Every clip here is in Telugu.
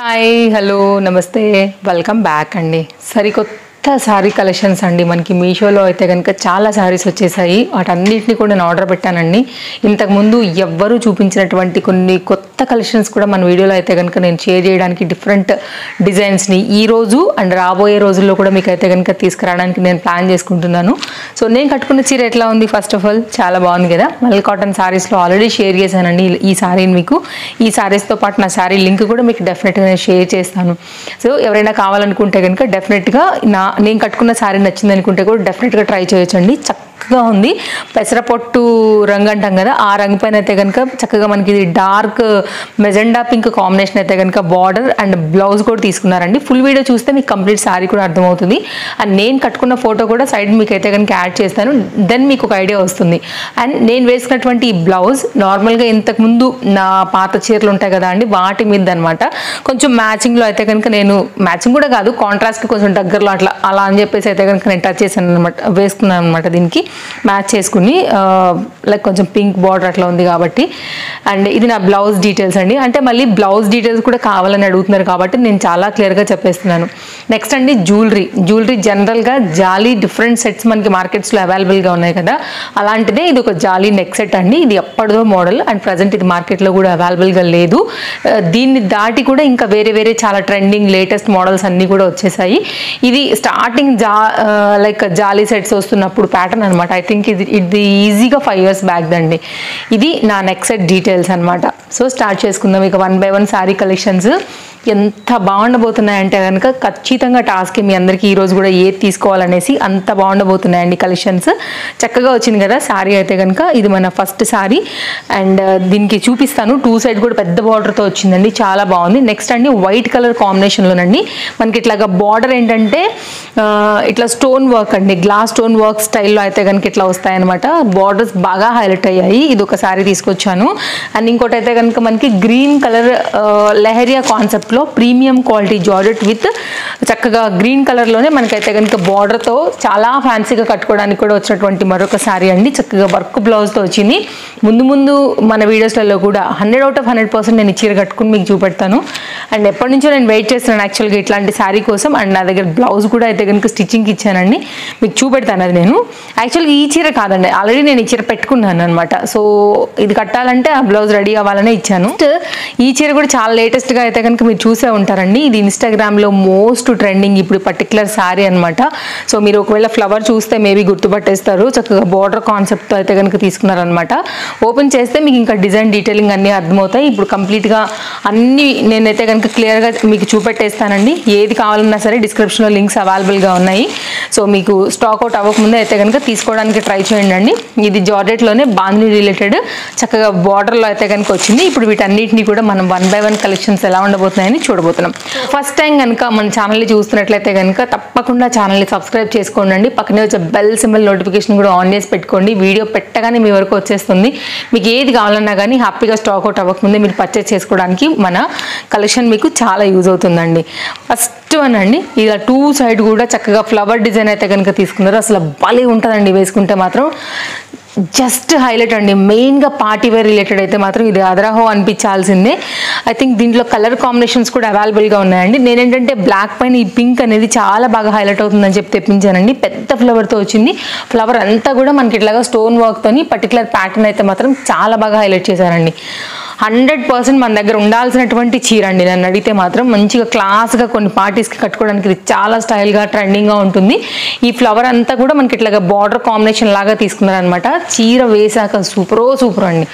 హాయ్ హలో నమస్తే వెల్కమ్ బ్యాక్ అండి. సరికొత్త సారీ కలెక్షన్స్ అండి. మనకి మీషోలో అయితే కనుక చాలా సారీస్ వచ్చేసాయి. వాటన్నిటిని కూడా నేను ఆర్డర్ పెట్టానండి. ఇంతకుముందు ఎవ్వరూ చూపించినటువంటి కొన్ని కొత్త కలెక్షన్స్ కూడా మన వీడియోలో అయితే కనుక నేను షేర్ చేయడానికి డిఫరెంట్ డిజైన్స్ని ఈ రోజు అండ్ రాబోయే రోజుల్లో కూడా మీకు అయితే కనుక తీసుకురావడానికి నేను ప్లాన్ చేసుకుంటున్నాను. సో నేను కట్టుకున్న చీర ఎట్లా ఉంది? ఫస్ట్ ఆఫ్ ఆల్ చాలా బాగుంది కదా. మల్ కాటన్ సారీస్లో ఆల్రెడీ షేర్ చేశానండి ఈ సారీని మీకు. ఈ సారీస్తో పాటు నా సారీ లింక్ కూడా మీకు డెఫినెట్గా నేను షేర్ చేస్తాను. సో ఎవరైనా కావాలనుకుంటే కనుక డెఫినెట్గా నేను కట్టుకున్న సారీ నచ్చింది అనుకుంటే కూడా డెఫినెట్గా ట్రై చేయొచ్చండి. చక్కగా ఉంది. పెసరపొట్టు రంగు అంటాం కదా, ఆ రంగు పైన అయితే కనుక చక్కగా మనకి ఇది డార్క్ మెజెండా పింక్ కాంబినేషన్ అయితే కనుక బార్డర్ అండ్ బ్లౌజ్ కూడా తీసుకున్నారండి. ఫుల్ వీడియో చూస్తే మీకు కంప్లీట్ సారీ కూడా అర్థమవుతుంది. అండ్ నేను కట్టుకున్న ఫోటో కూడా సైడ్ మీకు అయితే కనుక యాడ్ చేస్తాను. దెన్ మీకు ఒక ఐడియా వస్తుంది. అండ్ నేను వేసుకున్నటువంటి ఈ బ్లౌజ్ నార్మల్గా ఇంతకుముందు నా పాత చీరలు ఉంటాయి కదా అండి, వాటి మీద అనమాట. కొంచెం మ్యాచింగ్లో అయితే కనుక నేను మ్యాచింగ్ కూడా కాదు, కాంట్రాస్ట్కి కొంచెం దగ్గరలో అలా అని చెప్పేసి అయితే కనుక నేను టచ్ చేశాను అనమాట, వేసుకున్నాను అనమాట. దీనికి మ్యాచ్ చేసుకుని లైక్ కొంచెం పింక్ బార్డర్ అట్లా ఉంది కాబట్టి. అండ్ ఇది నా బ్లౌజ్ డీటెయిల్స్ అండి. అంటే మళ్ళీ బ్లౌజ్ డీటెయిల్స్ కూడా కావాలని అడుగుతున్నారు కాబట్టి నేను చాలా క్లియర్గా చెప్పేస్తున్నాను. నెక్స్ట్ అండి జ్యువెలరీ జనరల్గా జాలీ డిఫరెంట్ సెట్స్ మనకి మార్కెట్స్లో అవైలబుల్గా ఉన్నాయి కదా, అలాంటిదే ఇది ఒక జాలీ నెక్ సెట్ అండి. ఇది ఎప్పటిదో మోడల్ అండ్ ప్రజెంట్ ఇది మార్కెట్లో కూడా అవైలబుల్గా లేదు. దీన్ని దాటి కూడా ఇంకా వేరే చాలా ట్రెండింగ్ లేటెస్ట్ మోడల్స్ అన్నీ కూడా వచ్చేసాయి. ఇది స్టార్టింగ్ లైక్ జాలీ సెట్స్ వస్తున్నప్పుడు ప్యాటర్న్ అనమాట. ఐ థింక్ ఇది ఈజీగా 5 years బ్యాక్ దండి. ఇది నా నెక్ సెట్ డీటెయిల్స్ అనమాట. సో స్టార్ట్ చేసుకుందాం ఇక 1 by 1 శారీ కలెక్షన్స్. ఎంత బాగుండబోతున్నాయంటే కనుక ఖచ్చితంగా టాస్క్ మీ అందరికీ ఈరోజు కూడా ఏది తీసుకోవాలనేసి అంత బాగుండబోతున్నాయండి కలెక్షన్స్. చక్కగా వచ్చింది కదా శారీ అయితే కనుక. ఇది మన ఫస్ట్ శారీ అండ్ దీనికి చూపిస్తాను. 2 side కూడా పెద్ద బార్డర్తో వచ్చిందండి, చాలా బాగుంది. నెక్స్ట్ అండి వైట్ కలర్ కాంబినేషన్లోనండి మనకి ఇట్లాగా బార్డర్ ఏంటంటే ఇట్లా స్టోన్ వర్క్ అండి, గ్లాస్ స్టోన్ వర్క్ స్టైల్లో అయితే కనుక ఇట్లా వస్తాయన్నమాట. బార్డర్స్ బాగా హైలైట్ అయ్యాయి. ఇది ఒక శారీ తీసుకొచ్చాను. అండ్ ఇంకోటి అయితే కనుక మనకి గ్రీన్ కలర్ లెహరియా కాన్సెప్ట్లో ప్రీమియం క్వాలిటీ జార్జెట్ విత్ చక్కగా గ్రీన్ కలర్లోనే మనకైతే కనుక బార్డర్తో చాలా ఫ్యాన్సీగా కట్టుకోవడానికి కూడా వచ్చినటువంటి మరొక శారీ అండి. చక్కగా వర్క్ బ్లౌజ్తో వచ్చింది. ముందు మన వీడియోస్లలో కూడా 100 out of 100% నేను చీర కట్టుకుని మీకు చూపెడతాను. అండ్ ఎప్పటి నుంచో నేను వెయిట్ చేస్తున్నాను యాక్చువల్గా ఇట్లాంటి శారీ కోసం. అండ్ నా దగ్గర బ్లౌజ్ కూడా అయితే కనుక స్టిచ్చింగ్కి ఇచ్చానండి, మీకు చూపెడతాను. అది నేను యాక్చువల్గా ఈ చీర కాదండి, ఆల్రెడీ నేను ఈ చీర పెట్టుకున్నాను అనమాట. సో ఇది కట్టాలంటే ఆ బ్లౌజ్ రెడీ అవ్వాలనే ఇచ్చాను. ఈ చీర కూడా చాలా లేటెస్ట్గా అయితే కనుక మీరు చూసే ఉంటారండి. ఇది ఇన్స్టాగ్రామ్లో మోస్ట్ ట్రెండింగ్ ఇప్పుడు పర్టికులర్ శారీ అనమాట. సో మీరు ఒకవేళ ఫ్లవర్ చూస్తే మేబీ గుర్తుపట్టేస్తారు. చక్కగా బార్డర్ కాన్సెప్ట్తో అయితే కనుక తీసుకున్నారనమాట. ఓపెన్ చేస్తే మీకు ఇంకా డిజైన్ డీటెయిలింగ్ అన్నీ అర్థమవుతాయి. ఇప్పుడు కంప్లీట్గా అన్నీ నేనైతే కనుక క్లియర్గా మీకు చూపెట్టేస్తానండి. ఏది కావాలన్నా సరే డిస్క్రిప్షన్లో లింక్స్ అవైలబుల్గా ఉన్నాయి. సో మీకు స్టాక్ అవుట్ అవ్వకముందే అయితే కనుక తీసుకోవడానికి ట్రై చేయండి. ఇది జార్జెట్లోనే బాందిని రిలేటెడ్ చక్కగా బార్డర్లో అయితే కనుక వచ్చింది. ఇప్పుడు వీటన్నిటిని కూడా మనం 1 by 1 కలెక్షన్స్ ఎలా ఉండబోతున్నాయని చూడబోతున్నాం. ఫస్ట్ టైం కనుక మన ఛానల్ని చూస్తున్నట్లయితే కనుక తప్పకుండా ఛానల్ని సబ్స్క్రైబ్ చేసుకోండి. పక్కనే వచ్చే బెల్ సింబల్ నోటిఫికేషన్ కూడా ఆన్ చేసి పెట్టుకోండి. వీడియో పెట్టగానే మీ వరకు వచ్చేస్తుంది. మీకు ఏది కావాలన్నా కానీ హ్యాపీగా స్టాక్ అవుట్ అవ్వకముందే మీరు పర్చేస్ చేసుకోవడానికి మన కలెక్షన్ మీకు చాలా యూజ్ అవుతుందండి. ఫస్ట్ వన్ అండి, ఇలా 2 side కూడా చక్కగా ఫ్లవర్ డిజైన్ అయితే కనుక తీసుకున్నారు. అసలు భలే ఉంటుందండి వేసుకుంటే మాత్రం, జస్ట్ హైలైట్ అండి. మెయిన్గా పార్టీ వేర్ రిలేటెడ్ అయితే మాత్రం ఇది అదరహో అనిపించాల్సిందే. ఐ థింక్ దీంట్లో కలర్ కాంబినేషన్స్ కూడా అవైలబుల్గా ఉన్నాయండి. నేనేంటంటే బ్లాక్ పైన ఈ పింక్ అనేది చాలా బాగా హైలైట్ అవుతుందని చెప్పి తెప్పించానండి. పెద్ద ఫ్లవర్తో వచ్చింది. ఫ్లవర్ అంతా కూడా మనకి ఇట్లాగా స్టోన్ వర్క్తోని పర్టికులర్ ప్యాటర్న్ అయితే మాత్రం చాలా బాగా హైలైట్ చేశారండి. 100% మన దగ్గర ఉండాల్సినటువంటి చీర అండి. నన్ను అడిగితే మాత్రం మంచిగా క్లాస్గా కొన్ని పార్టీస్కి కట్టుకోవడానికి ఇది చాలా స్టైల్గా ట్రెండింగ్గా ఉంటుంది. ఈ ఫ్లవర్ అంతా కూడా మనకి ఇట్లాగా బార్డర్ కాంబినేషన్ లాగా తీసుకున్నారనమాట. చీర వేసాక సూపర్ అండి.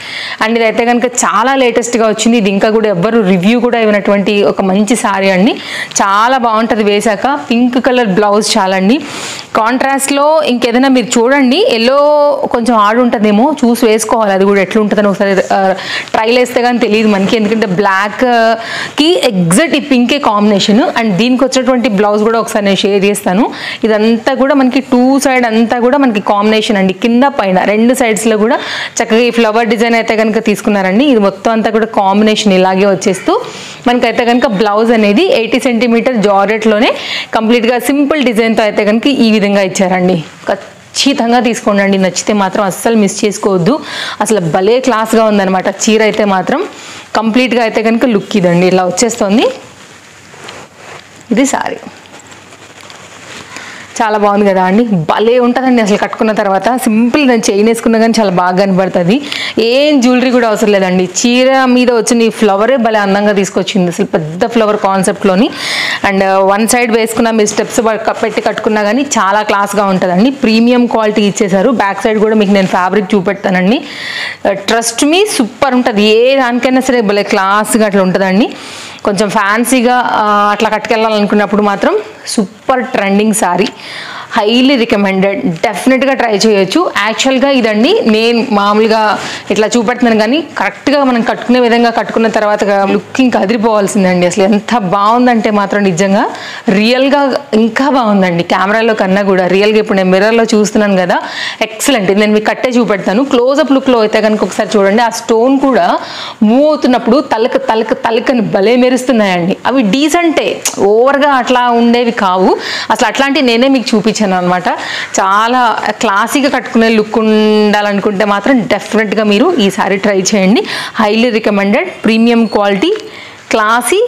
అండ్ ఇదైతే కనుక చాలా లేటెస్ట్గా వచ్చింది. ఇది ఇంకా కూడా ఎవ్వరు రివ్యూ కూడా ఇవ్వనటువంటి ఒక మంచి శారీ అండి. చాలా బాగుంటుంది వేసాక. పింక్ కలర్ బ్లౌజ్ చాలా అండి. కాంట్రాస్ట్లో ఇంకేదైనా మీరు చూడండి, ఎల్లో కొంచెం ఆడు ఉంటుందేమో చూసి వేసుకోవాలి. అది కూడా ఎట్లుంటుందని ఒకసారి ట్రైల్ వేస్తే కానీ తెలియదు మనకి, ఎందుకంటే బ్లాక్కి ఎగ్జాక్ట్ ఈ పింకే కాంబినేషన్. అండ్ దీనికి వచ్చేటువంటి బ్లౌజ్ కూడా ఒకసారి నేను షేర్ చేస్తాను. ఇదంతా కూడా మనకి 2 side అంతా కూడా మనకి కాంబినేషన్ అండి. కింద పైన 2 sides కూడా చక్కగా ఈ ఫ్లవర్ డిజైన్ అయితే కనుక తీసుకున్నారండి. ఇది మొత్తం అంతా కూడా కాంబినేషన్ ఇలాగే వచ్చేస్తూ మనకైతే కనుక బ్లౌజ్ అనేది 80 cm జార్జెట్లోనే కంప్లీట్గా సింపుల్ డిజైన్తో అయితే కనుక ఈ విధంగా ఇచ్చారండి. ఖచ్చితంగా తీసుకోండి. నచ్చితే మాత్రం అస్సలు మిస్ చేసుకోవద్దు. అసలు భలే క్లాస్గా ఉందన్నమాట చీర అయితే మాత్రం. కంప్లీట్గా అయితే కనుక లుక్ ఇదండి, ఇలా వచ్చేస్తుంది. ఇది సారీ. చాలా బాగుంది కదా అండి, భలే ఉంటుందండి అసలు కట్టుకున్న తర్వాత. సింపుల్ నేను చైన్ వేసుకున్నా కానీ చాలా బాగా కనబడుతుంది. ఏం జ్యువెలరీ కూడా అవసరం లేదండి. చీర మీద వచ్చిన ఈ ఫ్లవరే భలే అందంగా తీసుకొచ్చింది, అసలు పెద్ద ఫ్లవర్ కాన్సెప్ట్లోని. అండ్ వన్ సైడ్ వేసుకున్న మీరు స్టెప్స్ పెట్టి కట్టుకున్నా కానీ చాలా క్లాస్గా ఉంటుందండి. ప్రీమియం క్వాలిటీ ఇచ్చేసారు. బ్యాక్ సైడ్ కూడా మీకు నేను ఫ్యాబ్రిక్ చూపెడతానండి. ట్రస్ట్ మీ సూపర్ ఉంటుంది. ఏ దానికైనా సరే భలే క్లాస్గా అట్లా ఉంటుందండి. కొంచెం ఫ్యాన్సీగా అట్లా కట్టుకెళ్ళాలనుకున్నప్పుడు మాత్రం super trending sorry, highly recommended. డెఫినెట్గా ట్రై చేయొచ్చు. యాక్చువల్గా ఇదండి నేను మామూలుగా ఇట్లా చూపెడుతున్నాను కానీ కరెక్ట్గా మనం కట్టుకునే విధంగా కట్టుకున్న తర్వాత లుక్ ఇంకా అదిరిపోవాల్సిందండి. అసలు ఎంత బాగుందంటే మాత్రం నిజంగా రియల్గా ఇంకా బాగుందండి, కెమెరాలో కన్నా కూడా. రియల్గా ఇప్పుడు నేను మిర్రర్లో చూస్తున్నాను కదా, ఎక్సలెంట్. నేను మీకు కట్టే చూపెడతాను. క్లోజప్ లుక్లో అయితే కనుక ఒకసారి చూడండి, ఆ స్టోన్ కూడా మూవ్ అవుతున్నప్పుడు తలకని భలే మెరుస్తున్నాయండి. అవి డీసెంటే, ఓవర్గా అట్లా ఉండేవి కావు అసలు. అట్లాంటివి నేనే మీకు చూపించాను అనమాట. చాలా క్లాసీగా కట్టుకునే లుక్ ఉండాలనుకుంటే మాత్రం డెఫినెట్గా మీరు ఈ సారీ ట్రై చేయండి. Highly recommended, premium quality, classy,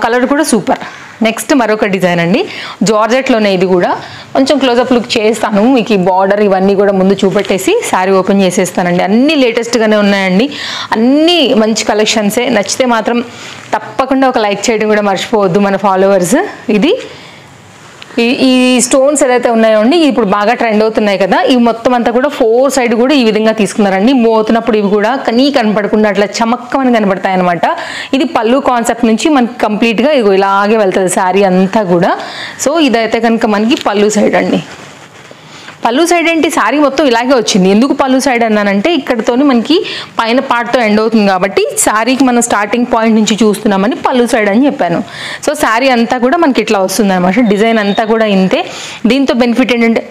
colour కూడా సూపర్. నెక్స్ట్ మరొక డిజైన్ అండి, జార్జెట్లోనే. ఇది కూడా కొంచెం క్లోజప్ లుక్ చేస్తాను మీకు. ఈ బార్డర్ ఇవన్నీ కూడా ముందు చూపెట్టేసి శారీ ఓపెన్ చేసేస్తానండి. అన్నీ లేటెస్ట్గానే ఉన్నాయండి, అన్నీ మంచి కలెక్షన్సే. నచ్చితే మాత్రం తప్పకుండా ఒక లైక్ చేయడం కూడా మర్చిపోవద్దు మన ఫాలోవర్స్. ఇది ఈ స్టోన్స్ ఏదైతే ఉన్నాయో అండి, ఇప్పుడు బాగా ట్రెండ్ అవుతున్నాయి కదా, ఇవి మొత్తం అంతా కూడా 4 సైడ్ కూడా ఈ విధంగా తీసుకున్నారండి. మూవ్ అవుతున్నప్పుడు ఇవి కూడా కనపడకుండా అట్లా చమక్కమని కనబడతాయి అనమాట. ఇది పళ్ళు కాన్సెప్ట్ నుంచి మనకి కంప్లీట్గా ఇలాగే వెళ్తుంది శారీ అంతా కూడా. సో ఇదైతే కనుక మనకి పళ్ళు సైడ్ అండి. పళ్ళు సైడ్ ఏంటి, శారీ మొత్తం ఇలాగే వచ్చింది. ఎందుకు పళ్ళు సైడ్ అన్నానంటే ఇక్కడతో మనకి పైన పార్ట్తో ఎండ్ అవుతుంది కాబట్టి శారీకి మనం స్టార్టింగ్ పాయింట్ నుంచి చూస్తున్నామని పళ్ళు సైడ్ అని చెప్పాను. సో శారీ అంతా కూడా మనకి ఇట్లా వస్తుంది అనమాట. డిజైన్ అంతా కూడా ఇంతే. దీంతో బెనిఫిట్ ఏంటంటే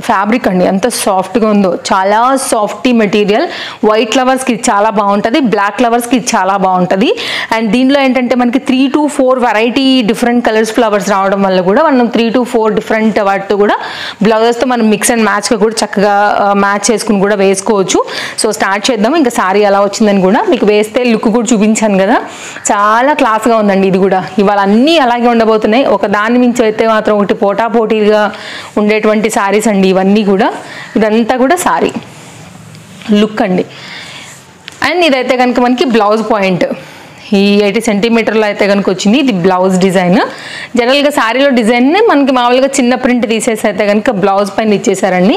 ఫ్యాబ్రిక్ అండి ఎంత సాఫ్ట్గా ఉందో, చాలా సాఫ్టీ మెటీరియల్. వైట్ ఫ్లవర్స్కి చాలా బాగుంటుంది, బ్లాక్ ఫ్లవర్స్కి చాలా బాగుంటుంది. అండ్ దీనిలో ఏంటంటే మనకి 3 to 4 variety different colours flowers రావడం వల్ల కూడా మనం 3 to 4 డిఫరెంట్ వాటితో కూడా బ్లౌజెస్తో మనం మిక్స్ అండ్ మ్యాచ్గా కూడా చక్కగా మ్యాచ్ చేసుకుని కూడా వేసుకోవచ్చు. సో స్టార్ట్ చేద్దాం. ఇంకా శారీ ఎలా వచ్చిందని కూడా మీకు వేస్తే లుక్ కూడా చూపించాను కదా, చాలా క్లాస్గా ఉందండి. ఇది కూడా ఇవాళ అన్నీ అలాగే ఉండబోతున్నాయి. ఒక దాని మించి అయితే మాత్రం ఒకటి పోటాపోటీగా ఉండేటువంటి శారీస్ అండి ఇవన్నీ కూడా. ఇదంతా కూడా శారీ లుక్ అండి. అండ్ ఇదైతే కనుక మనకి బ్లౌజ్ పాయింట్ ఈ 80 సెంటీమీటర్లో అయితే కనుక వచ్చింది. ఇది బ్లౌజ్ డిజైన్. జనరల్గా శారీలో డిజైన్ని మనకి మామూలుగా చిన్న ప్రింట్ తీసేసి అయితే కనుక బ్లౌజ్ పైన ఇచ్చేసారండి.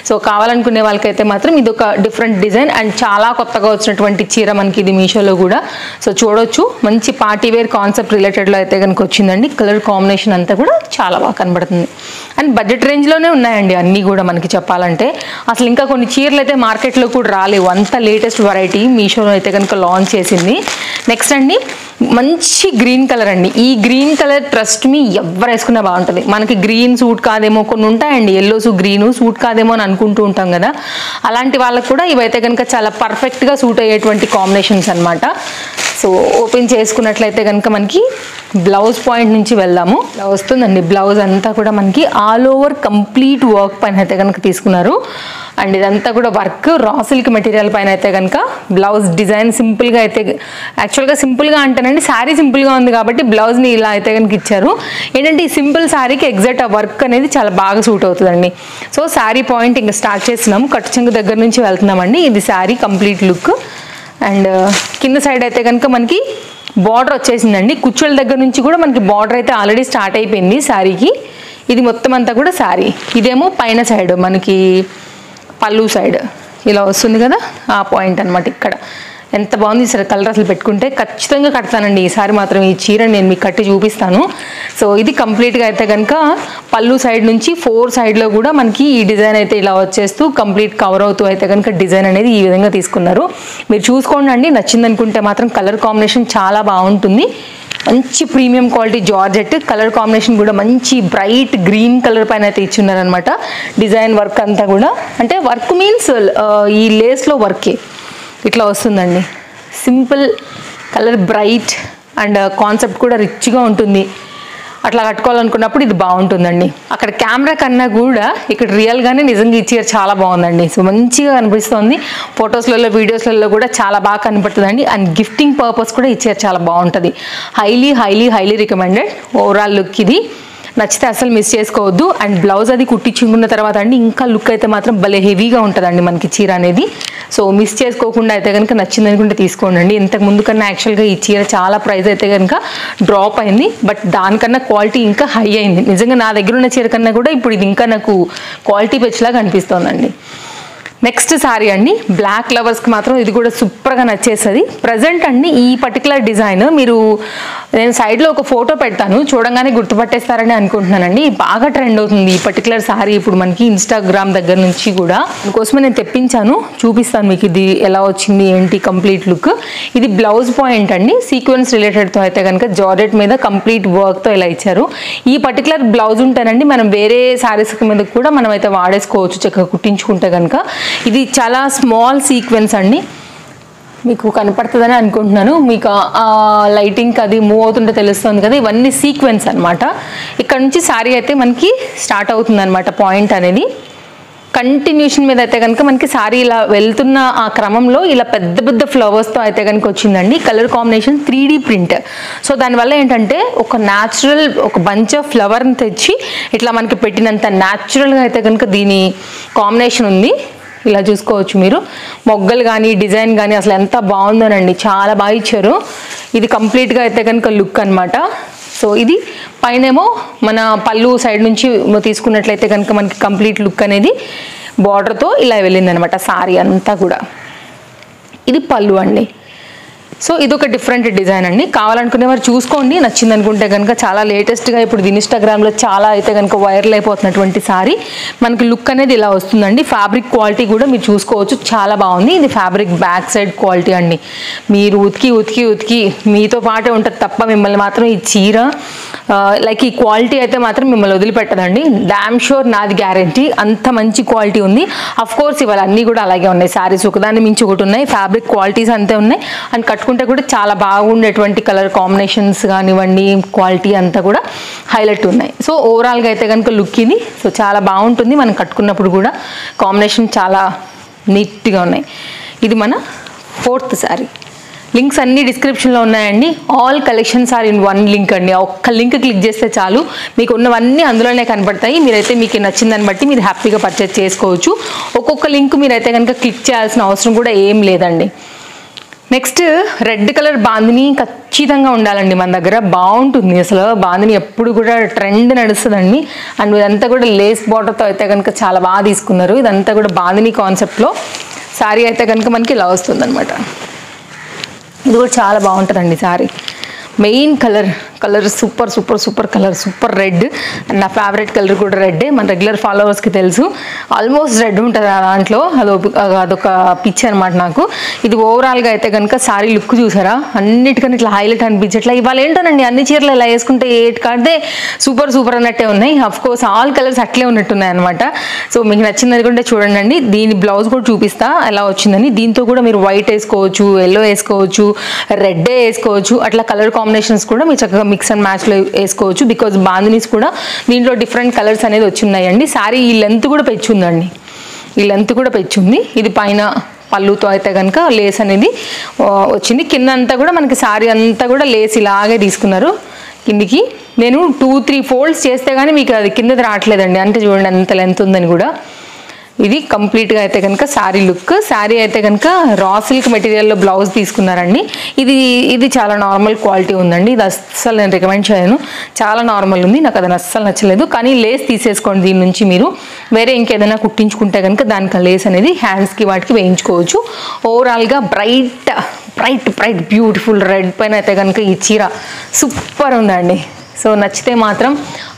సో కావాలనుకునే వాళ్ళకైతే మాత్రం ఇది ఒక డిఫరెంట్ డిజైన్ అండ్ చాలా కొత్తగా వచ్చినటువంటి చీర మనకి ఇది మీషోలో కూడా. సో చూడొచ్చు, మంచి పార్టీ వేర్ కాన్సెప్ట్ రిలేటెడ్లో అయితే కనుక వచ్చిందండి. కలర్ కాంబినేషన్ అంతా కూడా చాలా బాగా కనబడుతుంది. అండ్ బడ్జెట్ రేంజ్లోనే ఉన్నాయండి అన్నీ కూడా మనకి చెప్పాలంటే. అసలు ఇంకా కొన్ని చీరలు అయితే మార్కెట్లో కూడా రాలేవు, అంత లేటెస్ట్ వెరైటీ మీషోలో అయితే కనుక లాంచ్ చేసింది. నెక్స్ట్ అండి మంచి గ్రీన్ కలర్ అండి. ఈ గ్రీన్ కలర్ ట్రస్ట్ మీ ఎవరు వేసుకున్నా బాగుంటుంది. మనకి గ్రీన్ సూట్ కాదేమో, కొన్ని ఉంటాయండి ఎల్లోస్ గ్రీను సూట్ కాదేమో అని అనుకుంటూ ఉంటాం కదా, అలాంటి వాళ్ళకు కూడా ఇవైతే కనుక చాలా పర్ఫెక్ట్గా సూట్ అయ్యేటువంటి కాంబినేషన్స్ అనమాట. సో ఓపెన్ చేసుకున్నట్లయితే కనుక మనకి బ్లౌజ్ పాయింట్ నుంచి వెళ్దాము. వస్తుందండి బ్లౌజ్ అంతా కూడా మనకి ఆల్ ఓవర్ కంప్లీట్ వర్క్ పైన అయితే కనుక తీసుకున్నారు. అండ్ ఇదంతా కూడా వర్క్ రా సిల్క్ మెటీరియల్ పైన అయితే కనుక బ్లౌజ్ డిజైన్ సింపుల్గా అయితే, యాక్చువల్గా సింపుల్గా అంటేనండి శారీ సింపుల్గా ఉంది కాబట్టి బ్లౌజ్ని ఇలా అయితే కనుక ఇచ్చారు. ఏంటంటే ఈ సింపుల్ శారీకి ఎగ్జాక్ట్ ఆ వర్క్ అనేది చాలా బాగా సూట్ అవుతుందండి. సో శారీ పాయింట్ ఇంకా స్టార్ట్ చేస్తున్నాము. కట్టు చెంగు దగ్గర నుంచి వెళ్తున్నామండి. ఇది శారీ కంప్లీట్ లుక్. అండ్ కింద సైడ్ అయితే కనుక మనకి బార్డర్ వచ్చేసిందండి. కుచ్చుల దగ్గర నుంచి కూడా మనకి బార్డర్ అయితే ఆల్రెడీ స్టార్ట్ అయిపోయింది శారీకి. ఇది మొత్తం అంతా కూడా శారీ. ఇదేమో పైన సైడ్ మనకి పళ్ళు సైడ్ ఇలా వస్తుంది కదా, ఆ పాయింట్ అనమాట. ఇక్కడ ఎంత బాగుంది సరే కలర్. అసలు పెట్టుకుంటే ఖచ్చితంగా కడతానండి ఈసారి మాత్రం. ఈ చీర నేను మీకు కట్టి చూపిస్తాను. సో ఇది కంప్లీట్గా అయితే కనుక పళ్ళు సైడ్ నుంచి 4 సైడ్లో కూడా మనకి ఈ డిజైన్ అయితే ఇలా వచ్చేస్తూ కంప్లీట్ కవర్ అవుతూ అయితే కనుక డిజైన్ అనేది ఈ విధంగా తీసుకున్నారు. మీరు చూసుకోండి అండి, నచ్చింది అనుకుంటే మాత్రం కలర్ కాంబినేషన్ చాలా బాగుంటుంది. మంచి premium quality georgette. Colour combination కూడా మంచి బ్రైట్ గ్రీన్ కలర్ పైన అయితే ఇచ్చున్నారనమాట. డిజైన్ వర్క్ అంతా కూడా, అంటే వర్క్ మీన్స్ ఈ లేస్లో వర్కే ఇట్లా వస్తుందండి. Simple colour bright and concept కూడా రిచ్గా ఉంటుంది. అట్లా కట్టుకోవాలనుకున్నప్పుడు ఇది బాగుంటుందండి. అక్కడ కెమెరా కన్నా కూడా ఇక్కడ రియల్గానే నిజంగా ఈ చీర చాలా బాగుందండి. సో మంచిగా కనిపిస్తుంది, ఫొటోస్లలో వీడియోస్లలో కూడా చాలా బాగా కనపడుతుందండి. అండ్ గిఫ్టింగ్ పర్పస్ కూడా ఈ చీర చాలా బాగుంటుంది. Highly highly highly recommended. Overall look ఇది నచ్చితే అసలు మిస్ చేసుకోవద్దు. అండ్ బ్లౌజ్ అది కుట్టించుకున్న తర్వాత అండి ఇంకా లుక్ అయితే మాత్రం భలే హెవీగా ఉంటుందండి మనకి చీర అనేది. సో మిస్ చేసుకోకుండా అయితే కనుక నచ్చింది అనుకుంటే తీసుకోండి. ఇంతకు ముందు కన్నా యాక్చువల్గా ఈ చీర చాలా ప్రైస్ అయితే కనుక డ్రాప్ అయింది, బట్ దానికన్నా క్వాలిటీ ఇంకా హై అయింది. నిజంగా నా దగ్గర ఉన్న చీర కన్నా కూడా ఇప్పుడు ఇది ఇంకా నాకు క్వాలిటీ పెచ్లాగా అనిపిస్తోందండి. నెక్స్ట్ సారీ అండి, బ్లాక్ లవర్స్కి మాత్రం ఇది కూడా సూపర్గా నచ్చేస్తుంది. ప్రజెంట్ అండి ఈ పర్టికులర్ డిజైన్ మీరు నేను సైడ్లో ఒక ఫోటో పెడతాను, చూడంగానే గుర్తుపట్టేస్తారని అనుకుంటున్నానండి. బాగా ట్రెండ్ అవుతుంది ఈ పర్టికులర్ సారీ ఇప్పుడు మనకి ఇన్స్టాగ్రామ్ దగ్గర నుంచి కూడా. అందుకోసమే నేను తెప్పించాను, చూపిస్తాను మీకు ఇది ఎలా వచ్చింది ఏంటి కంప్లీట్ లుక్. ఇది బ్లౌజ్ పాయింట్ అండి, సీక్వెన్స్ రిలేటెడ్తో అయితే కనుక జార్జెట్ మీద కంప్లీట్ వర్క్తో ఇలా ఇచ్చారు. ఈ పర్టికులర్ బ్లౌజ్ ఉంటేనండి మనం వేరే శారీస్ మీద కూడా మనం అయితే వాడేసుకోవచ్చు చక్కగా కుట్టించుకుంటే కనుక. ఇది చాలా స్మాల్ సీక్వెన్స్ అండి, మీకు కనపడుతుందని అనుకుంటున్నాను. మీకు లైటింగ్ అది మూవ్ అవుతుంటే తెలుస్తుంది కదా, ఇవన్నీ సీక్వెన్స్ అనమాట. ఇక్కడ నుంచి శారీ అయితే మనకి స్టార్ట్ అవుతుంది అనమాట పాయింట్ అనేది. కంటిన్యూషన్ మీద అయితే కనుక మనకి శారీ ఇలా వెళ్తున్న ఆ క్రమంలో ఇలా పెద్ద పెద్ద ఫ్లవర్స్తో అయితే కనుక వచ్చిందండి. Colour combination 3D print. So దానివల్ల ఏంటంటే ఒక న్యాచురల్ ఒక బంచ్ ఆఫ్ ఫ్లవర్ని తెచ్చి ఇట్లా మనకి పెట్టినంత న్యాచురల్గా అయితే కనుక దీని కాంబినేషన్ ఉంది. ఇలా చూసుకోవచ్చు మీరు, మొగ్గలు కానీ డిజైన్ కానీ అసలు ఎంత బాగుందోనండి, చాలా బాగా ఇచ్చారు. ఇది కంప్లీట్గా అయితే కనుక లుక్ అనమాట. సో ఇది పైనేమో మన పళ్ళు సైడ్ నుంచి తీసుకున్నట్లయితే కనుక మనకి కంప్లీట్ లుక్ అనేది బార్డర్తో ఇలా వెళ్ళిందనమాట సారీ అంతా కూడా. ఇది పళ్ళు అండి. సో ఇదొక డిఫరెంట్ డిజైన్ అండి. కావాలనుకునే వారు చూసుకోండి, నచ్చింది అనుకుంటే కనుక. చాలా లేటెస్ట్గా ఇప్పుడు ఇన్స్టాగ్రామ్లో చాలా అయితే కనుక వైరల్ అయిపోతున్నటువంటి సారీ మనకి లుక్ అనేది ఇలా వస్తుందండి. ఫ్యాబ్రిక్ క్వాలిటీ కూడా మీరు చూసుకోవచ్చు, చాలా బాగుంది. ఇది ఫ్యాబ్రిక్ బ్యాక్ సైడ్ క్వాలిటీ అండి. మీరు ఉతికి ఉతికి ఉతికి మీతో పాటే ఉంటుంది తప్ప మిమ్మల్ని మాత్రం ఈ చీర లైక్ ఈ క్వాలిటీ అయితే మాత్రం మిమ్మల్ని వదిలిపెట్టదండి. డామ్ షూర్, నాది గ్యారంటీ. అంత మంచి క్వాలిటీ ఉంది. అఫ్ కోర్స్ ఇవాళ అన్నీ కూడా అలాగే ఉన్నాయి శారీస్, ఒకదాన్ని మించి ఒకటి ఉన్నాయి. ఫ్యాబ్రిక్ క్వాలిటీస్ అంతే ఉన్నాయి. అండ్ కట్టుకుంటే కూడా చాలా బాగుండేటువంటి కలర్ కాంబినేషన్స్ కానివ్వండి, క్వాలిటీ అంతా కూడా హైలైట్ ఉన్నాయి. సో ఓవరాల్గా అయితే కనుక లుక్ ఇది. సో చాలా బాగుంటుంది మనం కట్టుకున్నప్పుడు కూడా. కాంబినేషన్ చాలా నీట్గా ఉన్నాయి. ఇది మన 4th శారీ. లింక్స్ అన్ని డిస్క్రిప్షన్లో ఉన్నాయండి. All collections are in one link అండి. ఒక్క లింక్ క్లిక్ చేస్తే చాలు మీకు ఉన్నవన్నీ అందులోనే కనపడతాయి. మీరైతే మీకు నచ్చిందని బట్టి మీరు హ్యాపీగా పర్చేస్ చేసుకోవచ్చు. ఒక్కొక్క లింక్ మీరైతే కనుక క్లిక్ చేయాల్సిన అవసరం కూడా ఏం లేదండి. నెక్స్ట్ రెడ్ కలర్ బాందిని ఖచ్చితంగా ఉండాలండి మన దగ్గర, బాగుంటుంది. అసలు బాందిని ఎప్పుడు కూడా ట్రెండ్ నడుస్తుందండి. అండ్ ఇదంతా కూడా లేస్ బార్డర్తో అయితే కనుక చాలా బాగా తీసుకున్నారు. ఇదంతా కూడా బాందిని కాన్సెప్ట్లో శారీ అయితే కనుక మనకి ఇలా వస్తుంది అనమాట. ఇది కూడా చాలా బాగుంటుందండి sari. Main colour super super super colour, super red. And నా ఫేవరెట్ కలర్ కూడా రెడ్డే. మన రెగ్యులర్ ఫాలోవర్స్కి తెలుసు, ఆల్మోస్ట్ రెడ్ ఉంటుంది ఆ దాంట్లో. అదొక పిచ్ అనమాట నాకు. ఇది ఓవరాల్గా అయితే కనుక శారీ లుక్ చూసారా, అన్నిటికన్నా ఇట్లా హైలైట్ అనిపించట్లా. ఇవాళ ఏంటోనండి అన్ని చీరలు ఇలా వేసుకుంటే కాడితే సూపర్ సూపర్ అన్నట్టే ఉన్నాయి. అఫ్ కోర్స్ ఆల్ కలర్స్ అట్లే ఉన్నట్టున్నాయి అనమాట. సో మీకు నచ్చింది అనుకుంటే చూడండి. దీని బ్లౌజ్ కూడా చూపిస్తా ఎలా వచ్చిందని. దీంతో కూడా మీరు వైట్ వేసుకోవచ్చు, ఎల్లో వేసుకోవచ్చు, రెడ్డే వేసుకోవచ్చు. అట్లా కలర్ కాంబినేషన్స్ కూడా మీరు చక్కగా మిక్స్ అండ్ మ్యాచ్లో వేసుకోవచ్చు. బికాజ్ బాందినీస్ కూడా దీంట్లో డిఫరెంట్ కలర్స్ అనేది వచ్చిన్నాయండి. శారీ ఈ లెంత్ కూడా పెంచుందండి, ఈ లెంత్ కూడా పెంచుంది. ఇది పైన పళ్ళుతో అయితే కనుక లేస్ అనేది వచ్చింది. కింద అంతా కూడా మనకి శారీ అంతా కూడా లేస్ ఇలాగే తీసుకున్నారు కిందికి. నేను 2-3 ఫోల్డ్స్ చేస్తే కానీ మీకు అది కిందది రావట్లేదండి. అంటే చూడండి అంత లెంత్ ఉందని కూడా. ఇది కంప్లీట్గా అయితే కనుక శారీ లుక్. శారీ అయితే కనుక రా సిల్క్ మెటీరియల్లో బ్లౌజ్ తీసుకున్నారండి. ఇది చాలా నార్మల్ క్వాలిటీ ఉందండి. ఇది అస్సలు నేను రికమెండ్ చేయను, చాలా నార్మల్ ఉంది. నాకు అది అస్సలు నచ్చలేదు. కానీ లేస్ తీసేసుకోండి దీని నుంచి. మీరు వేరే ఇంకేదైనా కుట్టించుకుంటే కనుక దానికి లేస్ అనేది హ్యాండ్స్కి వాటికి వేయించుకోవచ్చు. ఓవరాల్గా బ్రైట్ బ్యూటిఫుల్ రెడ్ పైన అయితే కనుక ఈ చీర సూపర్ ఉందండి. సో నచ్చితే మాత్రం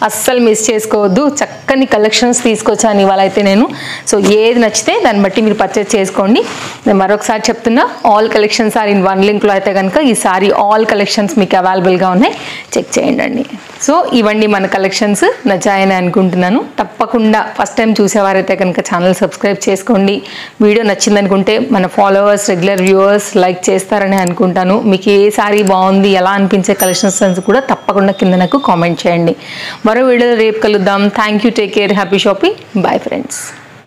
అస్సలు మిస్ చేసుకోవద్దు. చక్కని కలెక్షన్స్ తీసుకొచ్చాను ఇవాళ అయితే నేను. సో ఏది నచ్చితే దాన్ని బట్టి మీరు పర్చేస్ చేసుకోండి. నేను మరొకసారి చెప్తున్నా, all collections are in one లింక్లో అయితే కనుక ఈ సారీ ఆల్ కలెక్షన్స్ మీకు అవైలబుల్గా ఉన్నాయి, చెక్ చేయండి. సో ఇవన్నీ మన కలెక్షన్స్ నచ్చాయని అనుకుంటున్నాను. తప్పకుండా ఫస్ట్ టైం చూసేవారైతే కనుక ఛానల్ సబ్స్క్రైబ్ చేసుకోండి. వీడియో నచ్చిందనుకుంటే మన ఫాలోవర్స్, రెగ్యులర్ వ్యూవర్స్ లైక్ చేస్తారని అనుకుంటాను. మీకు ఏ సారీ బాగుంది, ఎలా అనిపించే కలెక్షన్స్ కూడా తప్పకుండా కింద నాకు కామెంట్ చేయండి. మరో వీడియోలో రేపు కలుద్దాం. Thank you, take care, happy shopping, bye friends.